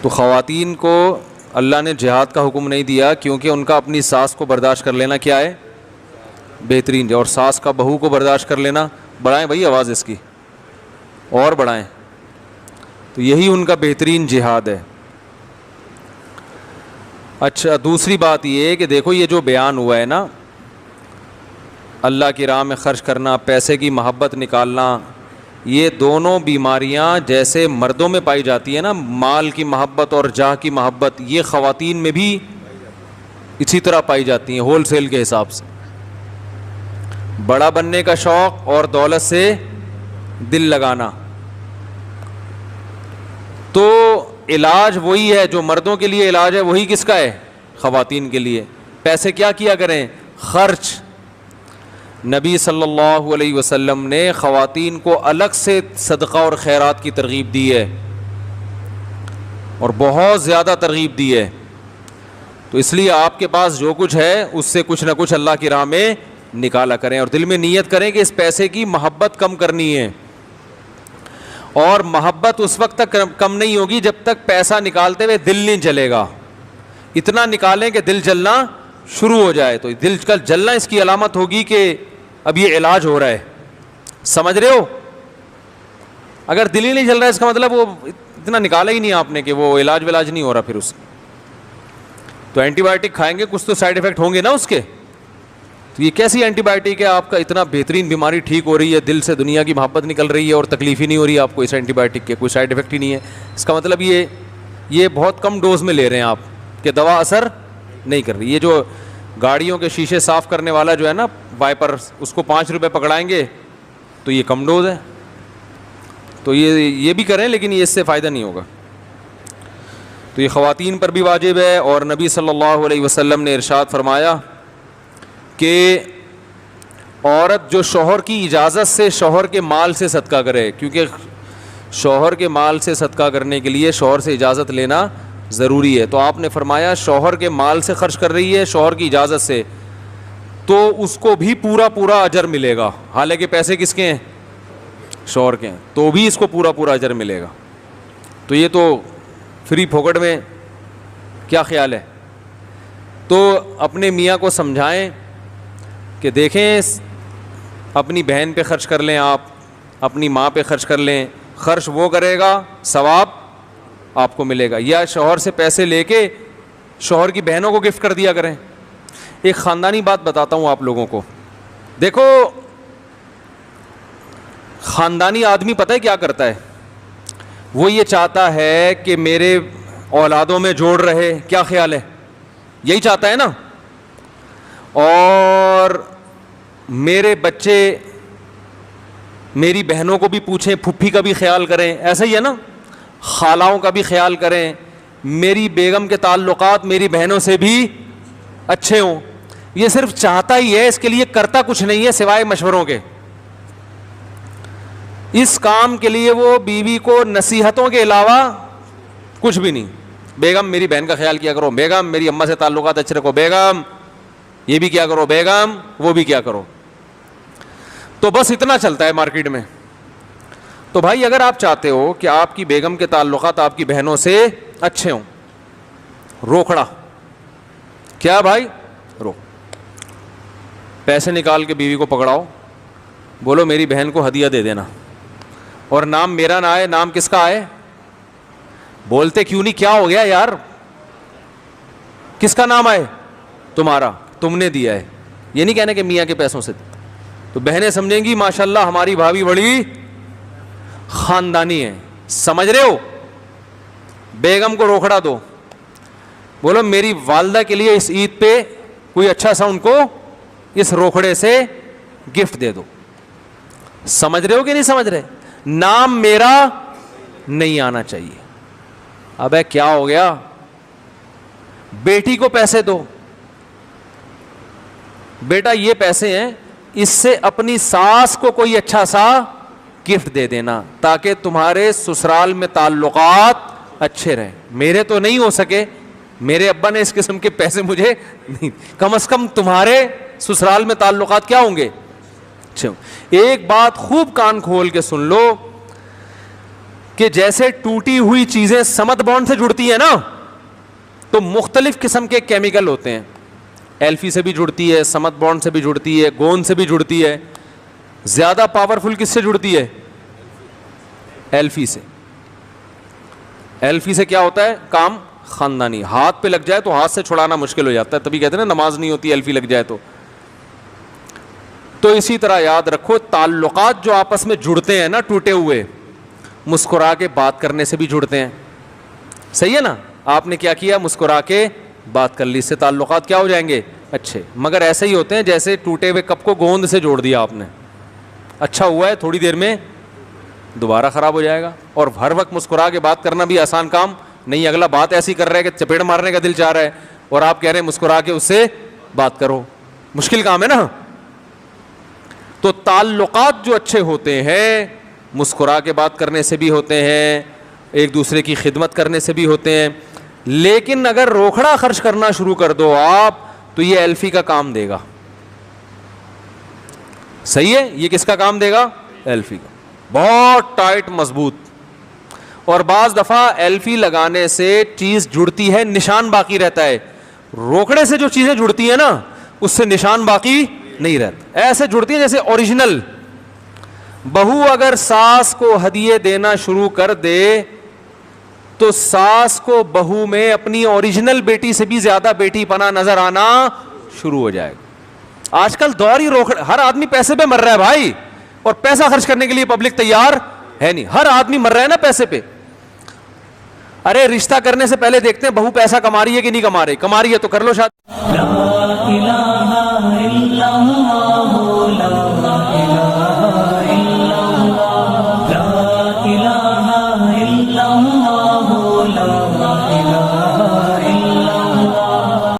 تو خواتین کو اللہ نے جہاد کا حکم نہیں دیا کیونکہ ان کا اپنی ساس کو برداشت کر لینا کیا ہے بہترین، اور ساس کا بہو کو برداشت کر لینا، بڑھائیں بھائی آواز اس کی اور بڑھائیں، تو یہی ان کا بہترین جہاد ہے۔ اچھا دوسری بات یہ ہے کہ دیکھو یہ جو بیان ہوا ہے نا، اللہ کی راہ میں خرچ کرنا، پیسے کی محبت نکالنا، یہ دونوں بیماریاں جیسے مردوں میں پائی جاتی ہیں نا، مال کی محبت اور جاہ کی محبت، یہ خواتین میں بھی اسی طرح پائی جاتی ہیں ہول سیل کے حساب سے۔ بڑا بننے کا شوق اور دولت سے دل لگانا، تو علاج وہی ہے جو مردوں کے لیے علاج ہے، وہی کس کا ہے خواتین کے لیے۔ پیسے کیا کیا کریں خرچ، نبی صلی اللہ علیہ وسلم نے خواتین کو الگ سے صدقہ اور خیرات کی ترغیب دی ہے، اور بہت زیادہ ترغیب دی ہے، تو اس لیے آپ کے پاس جو کچھ ہے اس سے کچھ نہ کچھ اللہ کی راہ میں نکالا کریں، اور دل میں نیت کریں کہ اس پیسے کی محبت کم کرنی ہے، اور محبت اس وقت تک کم نہیں ہوگی جب تک پیسہ نکالتے ہوئے دل نہیں جلے گا، اتنا نکالیں کہ دل جلنا شروع ہو جائے، تو دل کا جلنا اس کی علامت ہوگی کہ اب یہ علاج ہو رہا ہے، سمجھ رہے ہو؟ اگر دل ہی نہیں جل رہا ہے اس کا مطلب وہ اتنا نکالا ہی نہیں آپ نے کہ وہ علاج ولاج نہیں ہو رہا، پھر اس تو اینٹی بایوٹک کھائیں گے کچھ تو سائیڈ ایفیکٹ ہوں گے نا اس کے، تو یہ کیسی اینٹی بایوٹک ہے آپ کا اتنا بہترین بیماری ٹھیک ہو رہی ہے، دل سے دنیا کی محبت نکل رہی ہے اور تکلیف ہی نہیں ہو رہی ہے آپ کو اس اینٹی بایوٹک کے، کوئی سائیڈ ایفیکٹ ہی نہیں ہے، اس کا مطلب یہ بہت کم ڈوز میں لے رہے ہیں آپ کہ دوا اثر نہیں کر رہی۔ یہ جو گاڑیوں کے شیشے صاف کرنے والا جو ہے نا وائپر، اس کو 5 روپے پکڑائیں گے تو یہ کم ڈوز ہے، تو یہ بھی کریں لیکن یہ اس سے فائدہ نہیں ہوگا، تو یہ خواتین پر بھی واجب ہے۔ اور نبی صلی اللہ علیہ وسلم نے ارشاد فرمایا کہ عورت جو شوہر کی اجازت سے شوہر کے مال سے صدقہ کرے، کیونکہ شوہر کے مال سے صدقہ کرنے کے لیے شوہر سے اجازت لینا ضروری ہے، تو آپ نے فرمایا شوہر کے مال سے خرچ کر رہی ہے شوہر کی اجازت سے تو اس کو بھی پورا اجر ملے گا، حالانکہ پیسے کس کے ہیں شوہر کے ہیں، تو بھی اس کو پورا اجر ملے گا، تو یہ تو فری پھوکٹ میں کیا خیال ہے؟ تو اپنے میاں کو سمجھائیں کہ دیکھیں اپنی بہن پہ خرچ کر لیں، آپ اپنی ماں پہ خرچ کر لیں، خرچ وہ کرے گا ثواب آپ کو ملے گا، یا شوہر سے پیسے لے کے شوہر کی بہنوں کو گفٹ کر دیا کریں۔ ایک خاندانی بات بتاتا ہوں آپ لوگوں کو، دیکھو خاندانی آدمی پتہ ہے کیا کرتا ہے، وہ یہ چاہتا ہے کہ میرے اولادوں میں جوڑ رہے، کیا خیال ہے؟ یہی چاہتا ہے نا، اور میرے بچے میری بہنوں کو بھی پوچھیں، پھپھی کا بھی خیال کریں، ایسا ہی ہے نا، خالاؤں کا بھی خیال کریں، میری بیگم کے تعلقات میری بہنوں سے بھی اچھے ہوں، یہ صرف چاہتا ہی ہے، اس کے لیے کرتا کچھ نہیں ہے سوائے مشوروں کے۔ اس کام کے لیے وہ بیوی کو نصیحتوں کے علاوہ کچھ بھی نہیں، بیگم میری بہن کا خیال کیا کرو، بیگم میری اماں سے تعلقات اچھے رکھو، بیگم یہ بھی کیا کرو، بیگم وہ بھی کیا کرو، تو بس اتنا چلتا ہے مارکیٹ میں۔ تو بھائی اگر آپ چاہتے ہو کہ آپ کی بیگم کے تعلقات آپ کی بہنوں سے اچھے ہوں، روکھڑا کیا بھائی، پیسے نکال کے بیوی کو پکڑاؤ، بولو میری بہن کو ہدیہ دے دینا، اور نام میرا نہ آئے، نام کس کا آئے؟ بولتے کیوں نہیں، کیا ہو گیا یار، کس کا نام آئے؟ تمہارا، تم نے دیا ہے، یہ نہیں کہنے کہ میاں کے پیسوں سے، تو بہنیں سمجھیں گی ماشاءاللہ ہماری بھابھی بڑی خاندانی ہے، سمجھ رہے ہو؟ بیگم کو روکھڑا دو، بولو میری والدہ کے لیے اس عید پہ کوئی اچھا سا ان کو اس روکھڑے سے گفٹ دے دو، سمجھ رہے ہو کہ نہیں سمجھ رہے؟ نام میرا نہیں آنا چاہیے۔ ابے کیا ہو گیا؟ بیٹی کو پیسے دو، بیٹا یہ پیسے ہیں، اس سے اپنی ساس کو کوئی اچھا سا گفٹ دے دینا تاکہ تمہارے سسرال میں تعلقات اچھے رہیں۔ میرے تو نہیں ہو سکے، میرے ابا نے اس قسم کے پیسے مجھے نہیں، کم از کم تمہارے سسرال میں تعلقات کیا ہوں گے؟ اچھا ایک بات خوب کان کھول کے سن لو کہ جیسے ٹوٹی ہوئی چیزیں سمت بانڈ سے جڑتی ہیں نا, تو مختلف قسم کے کیمیکل ہوتے ہیں. ایلفی سے بھی جڑتی ہے, سمت بانڈ سے بھی جڑتی ہے, گوند سے بھی جڑتی ہے. زیادہ پاورفل کس سے جڑتی ہے؟ ایلفی سے. ایلفی سے کیا ہوتا ہے کام؟ خاندانی. ہاتھ پہ لگ جائے تو ہاتھ سے چھڑانا مشکل ہو جاتا ہے, تبھی کہتے ہیں نا نماز نہیں ہوتی ایلفی لگ جائے تو اسی طرح یاد رکھو تعلقات جو آپس میں جڑتے ہیں نا ٹوٹے ہوئے, مسکرا کے بات کرنے سے بھی جڑتے ہیں. صحیح ہے نا؟ آپ نے کیا کیا؟ مسکرا کے بات کر لی, اس سے تعلقات کیا ہو جائیں گے؟ اچھے. مگر ایسے ہی ہوتے ہیں جیسے ٹوٹے ہوئے کپ کو گوند سے جوڑ دیا آپ نے, اچھا ہوا ہے تھوڑی دیر میں دوبارہ خراب ہو جائے گا. اور ہر وقت مسکرا کے بات کرنا بھی آسان کام نہیں. اگلا بات ایسی کر رہا ہے کہ چپیڑ مارنے کا دل چاہ رہا ہے, اور آپ کہہ رہے ہیں مسکرا کے اس سے بات کرو, مشکل کام ہے نا. تو تعلقات جو اچھے ہوتے ہیں مسکرا کے بات کرنے سے بھی ہوتے ہیں, ایک دوسرے کی خدمت کرنے سے بھی ہوتے ہیں. لیکن اگر روکھڑا خرچ کرنا شروع کر دو آپ تو یہ ایلفی کا کام دے گا. صحیح ہے؟ یہ کس کا کام دے گا؟ ایلفی کا. بہت ٹائٹ مضبوط. اور بعض دفعہ ایلفی لگانے سے چیز جڑتی ہے, نشان باقی رہتا ہے. روکڑے سے جو چیزیں جڑتی ہیں نا اس سے نشان باقی نہیں رہتا, ایسے جڑتی ہیں جیسے اوریجنل. بہو اگر ساس کو ہدیے دینا شروع کر دے تو ساس کو بہو میں اپنی اوریجنل بیٹی سے بھی زیادہ بیٹی پنا نظر آنا شروع ہو جائے گا. آج کل دور ہی ہر آدمی پیسے پہ مر رہا ہے بھائی, اور پیسہ خرچ کرنے کے لیے پبلک تیار ہے نہیں. ہر آدمی مر رہا ہے نا پیسے پہ. ارے رشتہ کرنے سے پہلے دیکھتے ہیں بہو پیسہ کما رہی ہے کہ نہیں کما رہی, کما رہی ہے تو کر لو شادی.